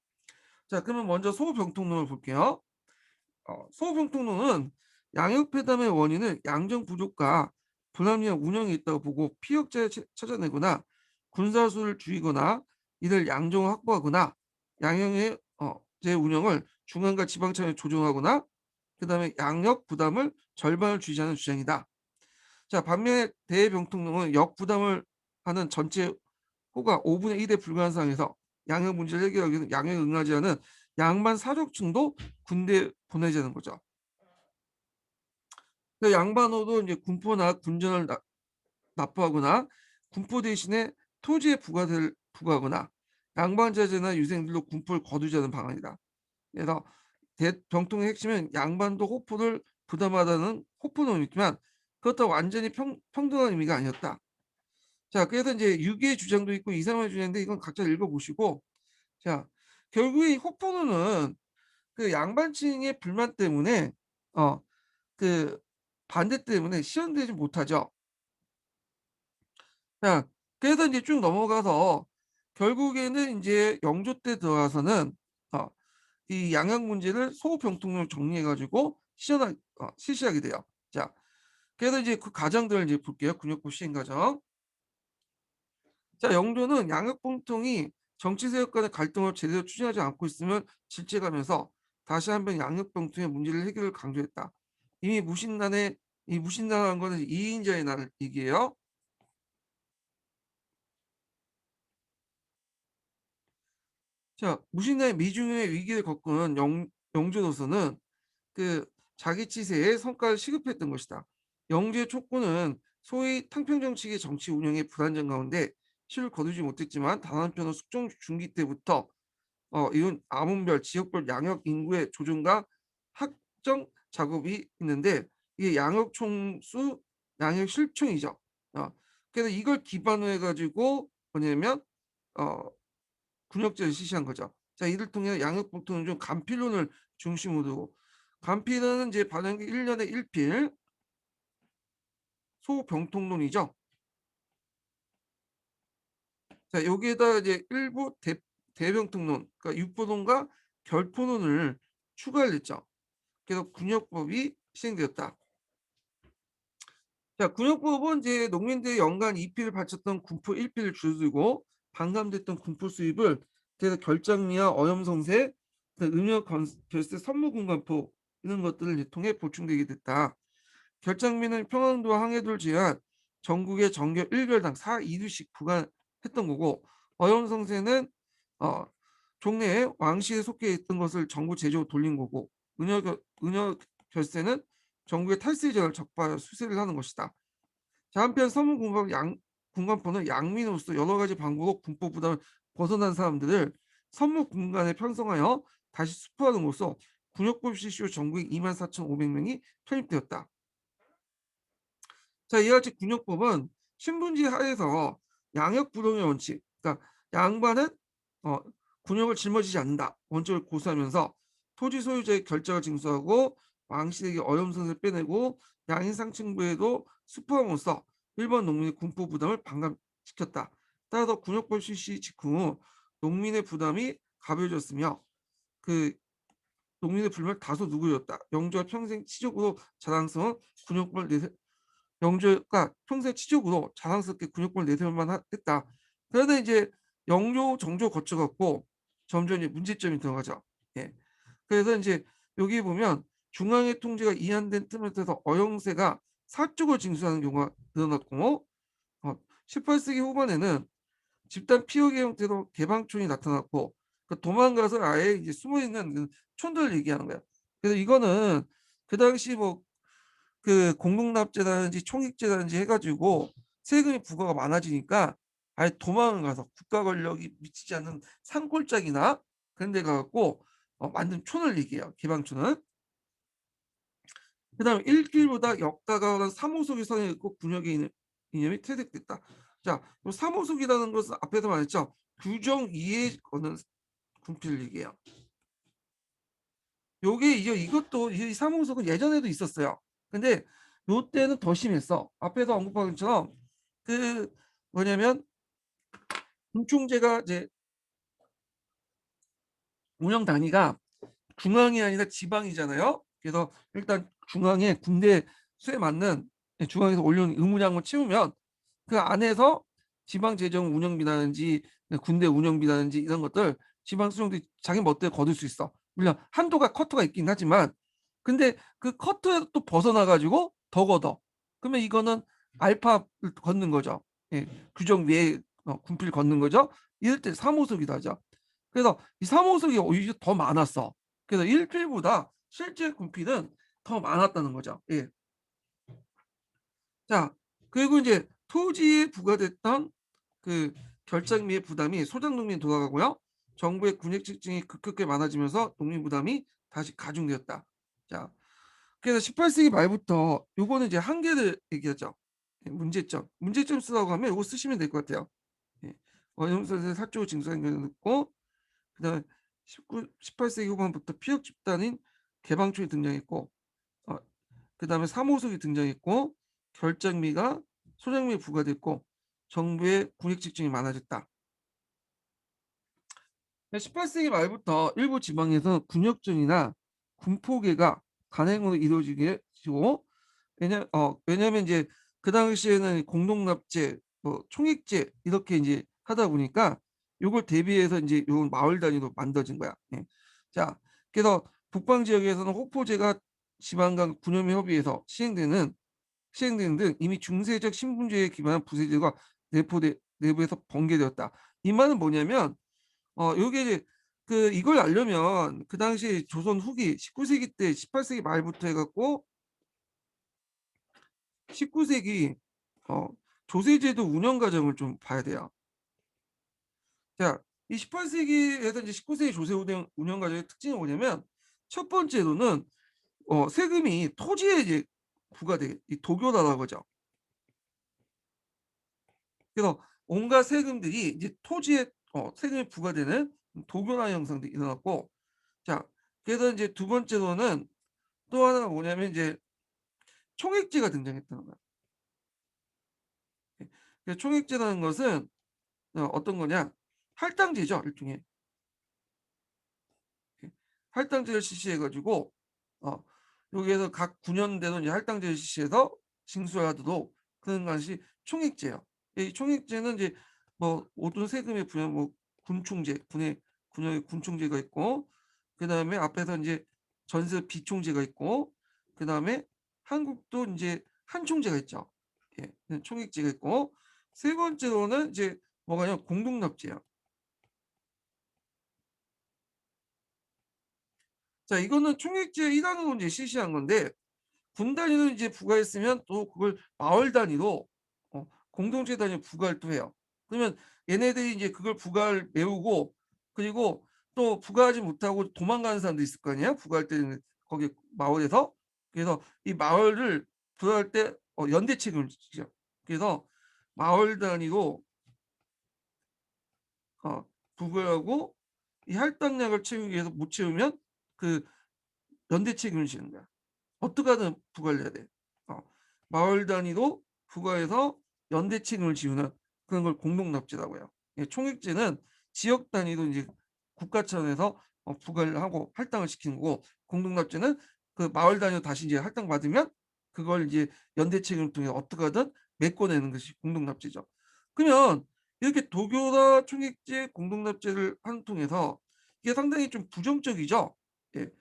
자, 그러면 먼저 소병통론을 볼게요. 소병통론은 양역회담의 원인을 양정 부족과 불합리한 운영이 있다고 보고 피역자를 찾아내거나 군사수를 줄이거나 이를 양정을 확보하거나 양형의 제 운영을 중앙과 지방 차원에 조정하거나 그다음에 양역 부담을 절반을 줄이자는 주장이다. 자, 반면에 대병통령은 역 부담을 하는 전체 호가 5분의 1에 불과한 상황에서 양역 문제를 해결하기 위해서 양역에 응하지 않은 양반 사족층도 군대에 보내자는 거죠. 그 양반호도 이제 군포나 군전을 납부하거나 군포 대신에 토지에 부과하거나 양반자제나 유생들로 군포를 거두자는 방안이다. 그래서 병통의 핵심은 양반도 호포를 부담하다는 호포론이 있지만 그렇다고 완전히 평등한 의미가 아니었다. 자, 그래서 이제 유기의 주장도 있고 이상의 주장인데 이건 각자 읽어보시고 자, 결국에 이 호포론은 그 양반층의 불만 때문에 그 반대 때문에 실현되지 못하죠. 자, 그래서 이제 쭉 넘어가서 결국에는 이제 영조 때 들어가서는 어, 이 양양 문제를 소병통령을 정리해가지고 실시하게 돼요. 자, 그래서 이제 그 과정들을 이제 볼게요. 군역부 시행 과정. 자, 영조는 양역봉통이 정치세력 간의 갈등을 제대로 추진하지 않고 있으면 질책하면서 다시 한번 양역봉통의 문제를 해결을 강조했다. 이미 무신난의 이 무신난이라는 거는 이인자의 난 얘기예요. 자, 무신난의 미중의 위기를 겪은 영조로서는 그 자기 치세에 성과를 시급했던 것이다. 영주의 촉구는 소위 탕평정치의 정치 운영의 불안정 가운데 실을 거두지 못했지만 단 한편으로 숙종 중기 때부터 이런 아문별, 지역별 양역 인구의 조정과 확정 작업이 있는데 이게 양역 총수, 양역 실총이죠. 그래서 이걸 기반으로 해가지고 뭐냐면 어, 군역제를 실시한 거죠. 자, 이를 통해 양역 보통은 좀 간필론을 중심으로 두고 간필은 이제 발행기 1년에 1필 소병통론이죠. 자, 여기에다 이제 일부 대병통론, 그러니까 육보론과 결포론을 추가했죠. 그래서 군역법이 시행되었다. 자, 군역법은 이제 농민들이 연간 2필을 바쳤던 군포 1필을 줄이고 반감됐던 군포 수입을 그래서 결장미와 어염성세, 음력 결세 선무군관포 이런 것들을 통해 보충되게 됐다. 결장미는 평안도와 항해도를 제한 전국의 정결 1결당 4이두씩 부과했던 거고 어염성세는 어, 종래에 왕실에 속해 있던 것을 정부 제조로 돌린 거고 은여 결세는 정부의 탈세 제도를 적발 수세를 하는 것이다. 자, 한편 서문군과 군관포는 양민으로서 여러 가지 방법으로 군법 부담을 벗어난 사람들을 선무군관에 편성하여 다시 수포함으로써 군역법 실시 후 전국에 24,500명이 편입되었다. 자, 이와 같이 군역법은 신분제 하에서 양역 불용의 원칙, 그러니까 양반은 어, 군역을 짊어지지 않는다 원칙을 고수하면서 토지 소유자의 결정을 징수하고 왕실에게 어염선을 빼내고 양인 상층부에도 수포함으로써 일반 농민의 군포 부담을 반감시켰다. 따라서 군역법 실시 직후 농민의 부담이 가벼워졌으며 그 농민의 불만을 다소 누그러졌다. 영조가 평생 치적으로 자랑스러운 군역법을 영조가 평생 치적으로 자랑스럽게 군역법을 내세울만 했다. 그러다 이제 영조, 정조 거쳐갖고 점점 이제 문제점이 들어가죠. 예. 그래서 이제 여기 보면 중앙의 통제가 이한된 틈에서 어영세가 사적을 징수하는 경우가 늘어났고 18세기 후반에는 집단 피격의 형태로 개방촌이 나타났고 도망가서 아예 이제 숨어 있는 그 촌들을 얘기하는 거야. 그래서 이거는 그 당시 뭐 그 공동납제라든지 총익제라든지 해가지고 세금이 부과가 많아지니까 아예 도망을 가서 국가 권력이 미치지 않는 산골짜기나 그런 데 가갖고 만든 촌을 얘기해요. 개방촌은. 그다음에 일길보다 역다가오는 삼호속이 선에 있고 군역의 이념이 퇴색됐다. 자, 삼호속이라는 것은 앞에서 말했죠. 규정 이해에 거는 군필을 얘기해요. 요게 이것도 이 삼호속은 예전에도 있었어요. 근데 요때는 더 심했어. 앞에서 언급한 것처럼 그 뭐냐면 군총제가 이제 운영 단위가 중앙이 아니라 지방이잖아요. 그래서 일단 중앙에 군대 수에 맞는 중앙에서 올려놓은 의무량을 채우면 그 안에서 지방 재정 운영비라든지 군대 운영비라든지 이런 것들 지방 수령들이 자기 멋대로 거둘 수 있어. 물론 한도가 커터가 있긴 하지만 근데 그 커터에서 또 벗어나가지고 더 걷어. 그러면 이거는 알파를 걷는 거죠. 예, 규정 외에 군필 걷는 거죠. 이럴 때 3호석이다 하죠. 그래서 이 3호석이 오히려 더 많았어. 그래서 1필보다 실제 군필은 더 많았다는 거죠. 예. 자, 그리고 이제 토지에 부과됐던 그 결장비의 부담이 소작 농민에 돌아가고요. 정부의 군액 책정이 급격하게 많아지면서 농민 부담이 다시 가중되었다. 자, 그래서 18세기 말부터 요거는 이제 한계를 얘기하죠. 예, 문제점 쓰라고 하면 요거 쓰시면 될 것 같아요. 예. 원형선생 사조 징수한 경우 있고 그다음에 18세기 후반부터 피역 집단인 개방촌이 등장했고 그다음에 사모석이 등장했고 결장미가 소장미에 부과됐고 정부의 군익 직증이 많아졌다. 18세기 말부터 일부 지방에서 군역전이나 군포계가 간행으로 이루어지게 되고 왜냐면 이제 그 당시에는 공동납제, 뭐 총익제 이렇게 이제 하다 보니까 요걸 대비해서 이제 요 마을 단위로 만들어진 거야. 예. 자, 그래서 북방 지역에서는 호포제가 지방 간 군염의 협의에서 시행되는 등 이미 중세적 신분제에 기반한 부세제가 내부에서 번개되었다. 이 말은 뭐냐면 요게 이제 그 이걸 알려면 그 당시 조선 후기 19세기 때 18세기 말부터 해갖고 19세기 어, 조세제도 운영 과정을 좀 봐야 돼요. 자, 이 18세기에서 이제 19세기 조세 운영 과정의 특징이 뭐냐면 첫 번째로는 세금이 토지에 이제 부과돼 이 도교다라고 하죠. 그래서 온갖 세금들이 이제 토지에 세금이 부과되는 도교나 형상들이 일어났고 자, 그래서 이제 두 번째로는 또 하나가 뭐냐면 이제 총액제가 등장했다는 거야. 총액제라는 것은 어떤 거냐? 할당제죠, 일종의. 할당제를 실시해가지고 여기에서 각 9년대로 이제 할당제를 실시해서 징수하도록 그런 것이 총액제예요. 이 총액제는 이제 뭐 모든 세금의 분야 뭐 군총제, 군의 군총제가 있고 그 다음에 앞에서 이제 전세 비총제가 있고 그 다음에 한국도 이제 한총제가 있죠. 예, 총액제가 있고 세 번째로는 이제 뭐가요? 공동납제야. 자, 이거는 총액제 1항으로 이제 실시한 건데 군 단위로 이제 부과했으면 또 그걸 마을 단위로 공동체 단위로 부과를 또 해요. 그러면 얘네들이 이제 그걸 부과를 메우고 그리고 또 부과하지 못하고 도망가는 사람도 있을 거 아니에요. 부과할 때는 거기 마을에서. 그래서 이 마을을 부과할 때 연대 책임을 지죠. 그래서 마을 단위로 부과하고 이 할당량을 채우기 위해서 못 채우면 그 연대 책임을 지는 거야. 어떻게 하든 부과를 해야 돼. 어, 마을 단위로 부과해서 연대 책임을 지우는 그런 걸 공동납치라고 해요. 예, 총액제는 지역 단위로 이제 국가 차원에서 부과를 하고 할당을 시키는 거고 공동납치는 그 마을 단위로 다시 이제 할당 받으면 그걸 이제 연대 책임을 통해 어떻게 하든 메꿔내는 것이 공동납치죠. 그러면 이렇게 도교나 총액제, 공동납치를 한 통해서 이게 상당히 좀 부정적이죠. 예.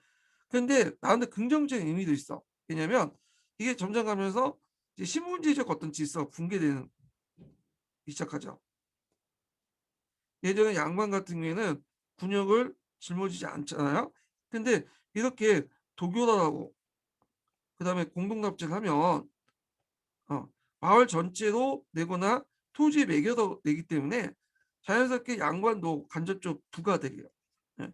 근데 나한테 긍정적인 의미도 있어. 왜냐면 이게 점점 가면서 이제 신분제적 어떤 질서가 붕괴되는 시작하죠. 예전에 양반 같은 경우에는 군역을 짊어지지 않잖아요. 근데 이렇게 도교다라고 그다음에 공동납치를 하면 어, 마을 전체로 내거나 토지에 매겨서 내기 때문에 자연스럽게 양반도 간접적 부가되게요. 예.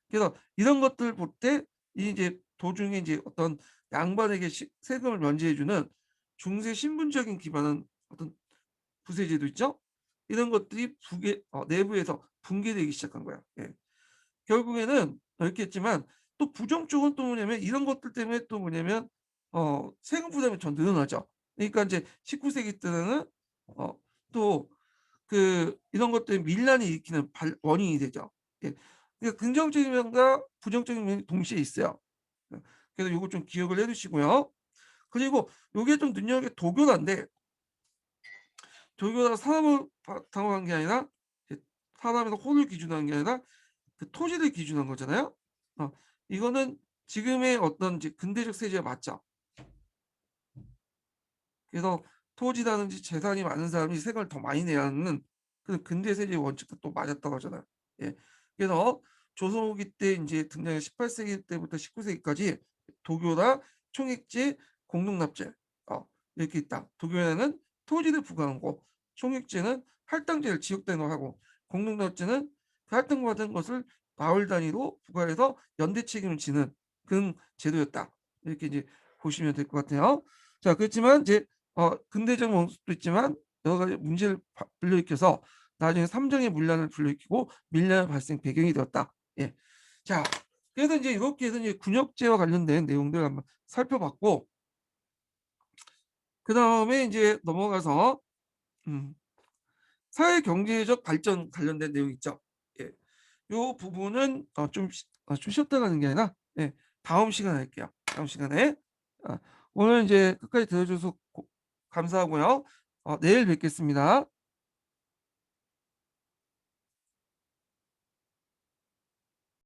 그래서 이런 것들 볼 때 이제 도중에 이제 어떤 양반에게 세금을 면제해주는 중세 신분적인 기반은 어떤 부세제도 있죠. 이런 것들이 내부에서 붕괴되기 시작한 거야. 예. 결국에는 이렇게 했지만 또 부정적은 또 뭐냐면 이런 것들 때문에 또 뭐냐면 세금 부담이 더 늘어나죠. 그러니까 이제 19세기 때는 또 그 이런 것들이 밀란이 일으키는 원인이 되죠. 예. 그러니까 긍정적인 면과 부정적인 면이 동시에 있어요. 그래서 요거 좀 기억을 해두시고요. 그리고 요게 좀 능력의 도교란데 도교가 사람을 당한 게 아니라 사람에서 혼을 기준한 게 아니라 그 토지를 기준한 거잖아요. 이거는 지금의 어떤 이제 근대적 세제에 맞죠. 그래서 토지라든지 재산이 많은 사람이 세금을 더 많이 내야 하는 그 근대 세제의 원칙도 또 맞았다고 하잖아요. 예. 그래서 조선 후기 때 이제 등장한 18세기 때부터 19세기까지 도교나 총액제, 공동납제 이렇게 있다. 도교에는 토지를 부과하고 총액제는 할당제를 지역 단위로 하고 공동납제는 그 할당받은 것을 마을 단위로 부과해서 연대 책임을 지는 그런 제도였다. 이렇게 이제 보시면 될 것 같아요. 자, 그렇지만 이제 근대적 모습도 있지만 여러 가지 문제를 불러일으켜서 나중에 삼정의 문란을 불러일으키고 밀란의 발생 배경이 되었다. 예. 자, 그래서 이제 이렇게 해서 이제 군역제와 관련된 내용들을 한번 살펴봤고, 그 다음에 이제 넘어가서 사회 경제적 발전 관련된 내용 있죠. 예. 요 부분은 좀 쉬었다 가는 게 아니라 다음 시간에 할게요. 다음 시간에. 오늘 이제 끝까지 들어줘서 감사하고요. 내일 뵙겠습니다.